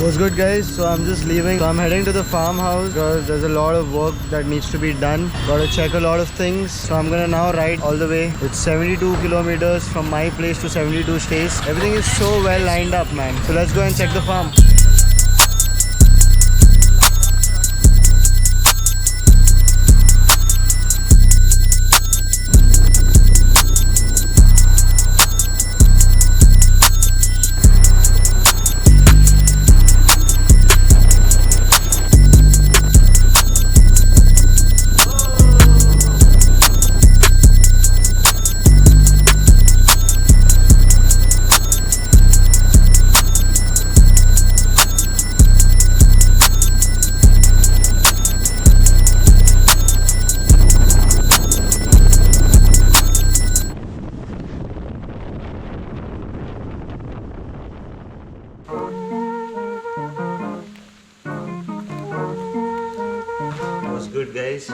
What's good, guys? So I'm just leaving. So I'm heading to the farmhouse because there's a lot of work that needs to be done. Gotta check a lot of things. So I'm gonna now ride all the way. It's 72 kilometers from my place to 72 stays. Everything is so well lined up, man. So let's go and check the farm. What's good, guys?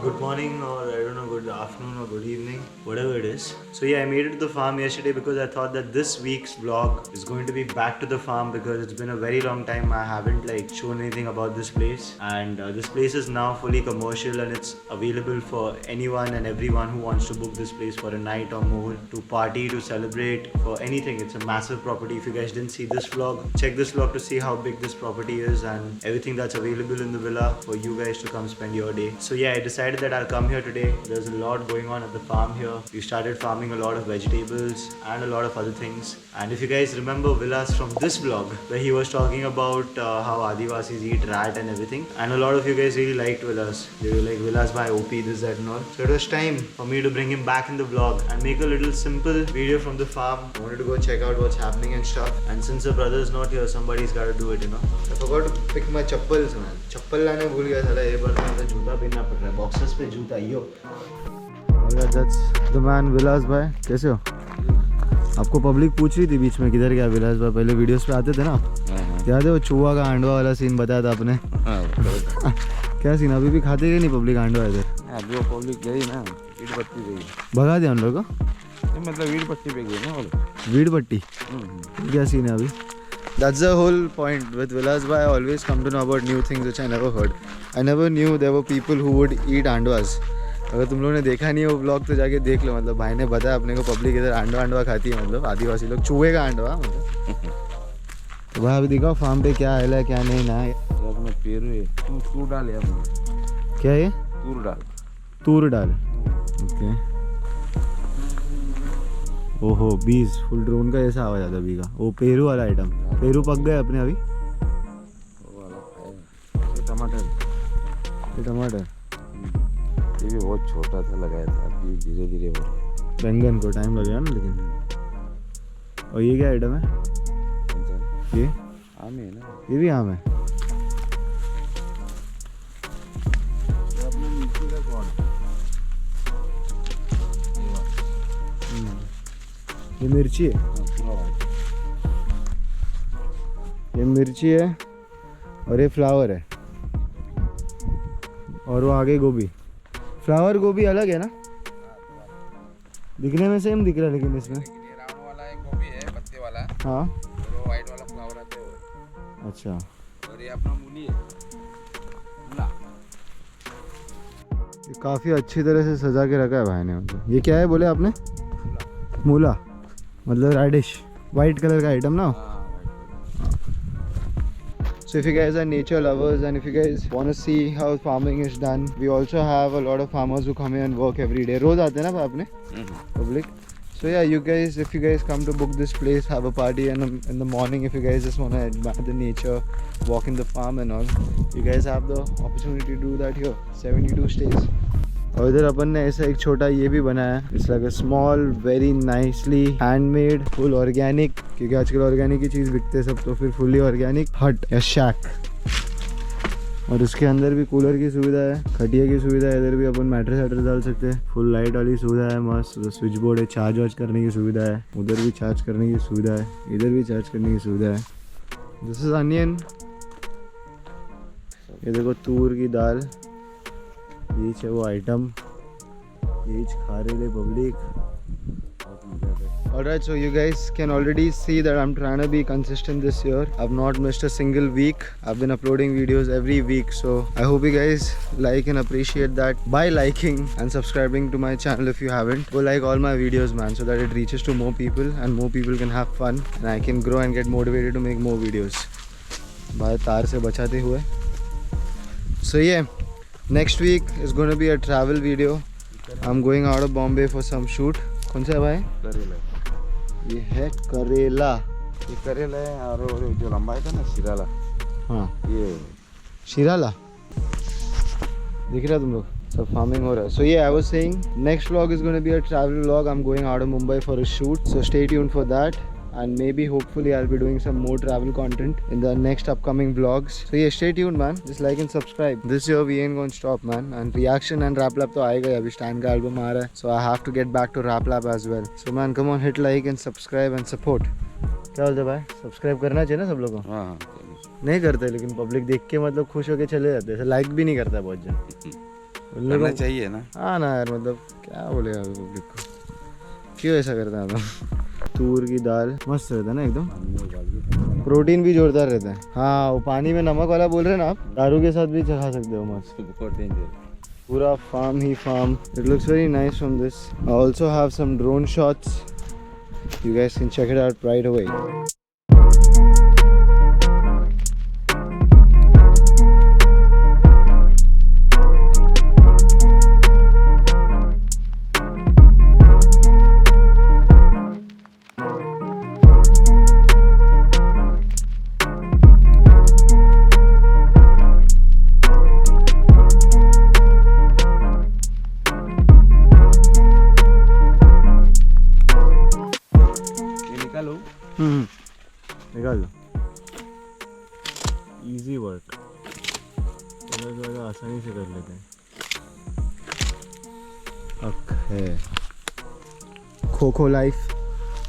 Good morning, or I don't know, good afternoon or good evening, whatever it is. So yeah, I made it to the farm yesterday because I thought that this week's vlog is going to be back to the farm because it's been a very long time I haven't shown anything about this place, and this place is now fully commercial and it's available for anyone and everyone who wants to book this place for a night or more, to party, to celebrate, for anything. It's a massive property. If you guys didn't see this vlog, check this vlog to see how big this property is and everything that's available in the villa for you guys to come spend your day. So yeah, I decided that I'll come here today. There's a lot going on at the farm here. We started farming a lot of vegetables and a lot of other things. And if you guys remember Villas from this vlog, where he was talking about how Adivasis eat rat and everything, and a lot of you guys really liked Villas. They were like, Villas by OP, this, that and all. So it was time for me to bring him back in the vlog and make a little simple video from the farm. I wanted to go check out what's happening and stuff. And since the brother is not here, somebody's got to do it, you know. I forgot to pick my chappals, man. Chappal लाने भूल गया साला, ये बार मुझे जूता पहनना पड़ रहा है. Boxes पे जूता यो. That's the man, Vilas भाई. कैसे हो? आपको पब्लिक पूछ रही थी बीच में किधर गया विलास भाई, पहले वीडियोस पे आते थे ना, याद है वो चूहा का हांडवा वाला सीन बताया था आपने? क्या सीन, अभी भी खाते ही नहीं पब्लिक हांडवा इधर? अभी वो पब्लिक गई ना, वीड पट्टी गई, भगा दिया उन लोगों को? मतलब वीड पट्टी पे गई ना वो वीड पट्टी. क्या सीन है अभी? That's the whole point with Vilas bhai. I always come to know about new things which I never heard. I never knew there were people who would eat अंडवास. अगर तुम लोगों ने देखा नहीं है वो ब्लॉग तो जाके देख लो. मतलब भाई ने बताया अपने को पब्लिक इधर अंडवा खाती है, मतलब आदिवासी लोग चूहे का अंडवा मतलब. तो भाई अभी दिखाओ फार्म पे क्या है क्या नहीं ना है. अपने पेड़ है, तूर डाल है अपने. क्या है? तूर डाल. ओके. ओहो, बीज फुल ड्रोन का ऐसा आवाज आता बी का. वो पेरू वाला आइटम. पेरू पक गए अपने अभी. टमाटर ये भी बहुत छोटा था लगाया था, अभी धीरे धीरे हो रहा है. बैंगन को टाइम लगेगा ना लेकिन. और ये क्या आइटम है? ये आम है ना. ये भी आम है. अपना मिर्ची का कौन? ये मिर्ची है. ये मिर्ची है और ये फ्लावर है और वो आगे गोभी. फ्लावर गोभी अलग है ना, दिखने में सेम दिख रहा है लेकिन इसमें. ये राउंड वाला एक गोभी है पत्ते वाला. हाँ. और वो वाइट वाला फ्लावर आते हैं. अच्छा. और ये अपना मूली है. मूला. ये काफ़ी अच्छी तरह से सजा के रखा है भाई ने. मतलब ये क्या है बोले आपने? मूला मतलब रेडिश, वाइट कलर का आइटम ना. So if you guys are nature lovers and if you guys want to see how farming is done, we also have a lot of farmers who come here and work every day. रोज आते हैं ना आपने public. So yeah, you guys, if you guys come to book this place, have a party and in the morning, if you guys just want to admire the nature, walk in the farm and all, you guys have the opportunity to do that here. 72 stays. और इधर अपन ने ऐसा एक छोटा ये भी बनाया है. It's like a small very nicely handmade full organic, क्योंकि आजकल ऑर्गेनिक की चीज़ बिकते हैं सब, तो फिर फुली ऑर्गेनिक हट या शैक. और उसके अंदर भी कूलर की सुविधा है, खटिया की सुविधा है. इधर भी अपन मैट्रेस वैट्रेस डाल सकते हैं. फुल लाइट वाली सुविधा है, मस्त स्विच बोर्ड है, चार्ज वार्ज करने की सुविधा है. उधर भी चार्ज करने की सुविधा है, इधर भी चार्ज करने की सुविधा है. This is onion. ये देखो तूर की दाल. ये है वो आइटम, ये खा रहे public. Alright, so you guys can already see that I'm trying to be consistent this year. I've not missed a single week. I've been uploading videos every week. So I hope you guys like and appreciate that by liking and subscribing to my channel if you haven't. Go like all my videos, man, so that it reaches to more people and more people can have fun and I can grow and get motivated to make more videos. Bhai taar se bachate hue. So yeah, next week is going to be a travel video. I'm going out of Bombay for some shoot. कौन सा है भाई? करेला। ये है करेला। ये करेला है और जो लंबा है ना शिराला। हाँ ये शिराला दिख रहा है तुम लोग सब फार्मिंग हो रहा है. So yeah, I was saying next vlog is going to be a travel vlog. I'm going out of Mumbai for a shoot, so stay tuned for that. And maybe hopefully I'll be doing some more travel content in the next upcoming vlogs. So yeah, stay tuned, man. Just like and subscribe. This year we ain't gonna stop, man. And reaction and rap lab to aayega. Abhi Stan ka album aa raha hai, so I have to get back to rap lab as well. So man, come on, hit like and subscribe and support. क्या बोलते भाई? Subscribe करना चाहिए ना सब लोगों को. हाँ नहीं करते, लेकिन पब्लिक देख के मतलब खुश होके चले जाते हैं. लाइक भी नहीं करता बहुत जन. करना चाहिए ना. हाँ ना यार, मतलब क्या बोलेगा पब्लिक को. क्यों ऐसा करता है तो. तूर की दाल मस्त रहता है ना एकदम. प्रोटीन भी जोरदार रहता है. हाँ, वो पानी में नमक वाला बोल रहे हैं ना आप. दारू के साथ भी खा सकते हो मस्त. बहुत डेंजर. पूरा फार्म ही farm. It looks very nice from this. I also have some drone shots. You guys can check it out right away. निकाल लो. इजी वर्क थोड़ा आसानी से कर लेते हैं. Okay. Coco life,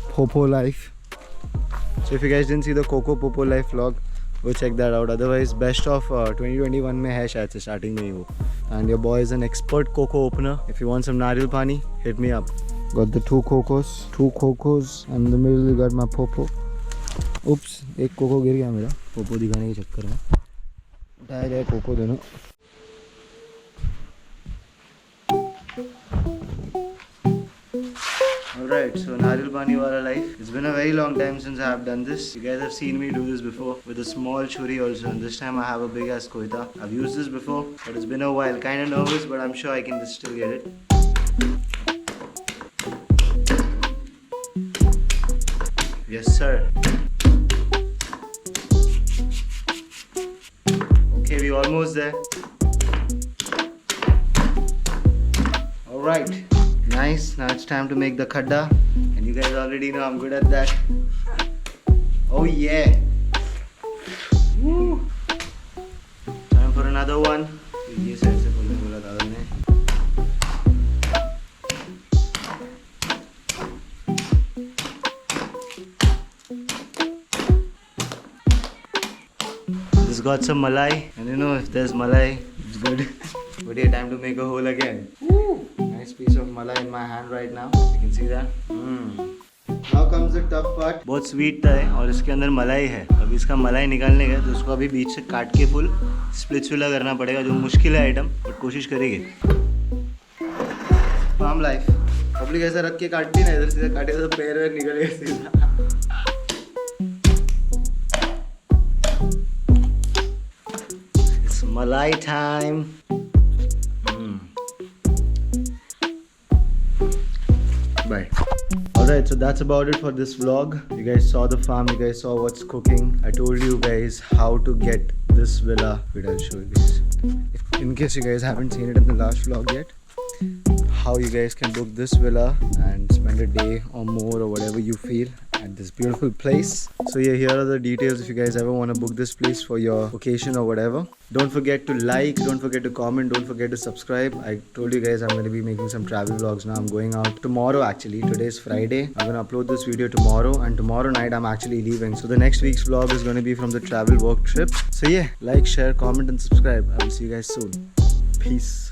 Popo life. So if you guys didn't see the Coco Popo life vlog, go check that out. Otherwise, best of 2021 में है शायद से starting में ही वो. And your boy is an expert coco opener. If you want some nariyal pani, hit me up. Got the two cocos, and in the middle we got my Popo. Oops, एक cocoa गिर गया मेरा Poopó दिखाने के चक्कर में. उठाया जाए कोको दोनों. Alright, so nariyal pani wala life. It's been a very long time since I have done this. You guys have seen me do this before with a small churi also, and this time I have a big ass koita. I've used this before, but it's been a while. Kinda nervous, but I'm sure I can just still get it. Yes sir. Okay, we're almost there. Alright, nice. Now it's time to make the khadda, and you guys already know I'm good at that. Oh yeah. Woo. Time for another one. ये side से खोलने बोला दादा ने. This got some malai, and you know if there's malai, it's good. But yeah, time to make a hole again. Woo. Nice piece of malai in my hand right now. You can see that. Now comes the tough part. बहुत sweet है और इसके अंदर मलाई है. अभी इसका मलाई निकालने का, तो उसको अभी बीच से काट के फुल स्प्लिट्सुला करना पड़ेगा, जो मुश्किल है आइटम, बट कोशिश करेंगे. Farm life. पब्लिक ऐसा रख के काटती ना, इधर सीधा काटे तो पैर वैर निकलेगा सीधा. It's malai time. Bye. Alright, so that's about it for this vlog. You guys saw the farm, you guys saw what's cooking. I told you guys how to get this villa. Wait, I'll show you guys. In case you guys haven't seen it in the last vlog yet, how you guys can book this villa and spend a day or more or whatever you feel at this beautiful place. So yeah, here are the details if you guys ever want to book this place for your occasion or whatever. Don't forget to like, don't forget to comment, don't forget to subscribe. I told you guys I'm going to be making some travel vlogs now. I'm going out tomorrow actually. Today is Friday. I'm going to upload this video tomorrow, and tomorrow night I'm actually leaving. So the next week's vlog is going to be from the travel work trip. So yeah, like, share, comment and subscribe. I will see you guys soon. Peace.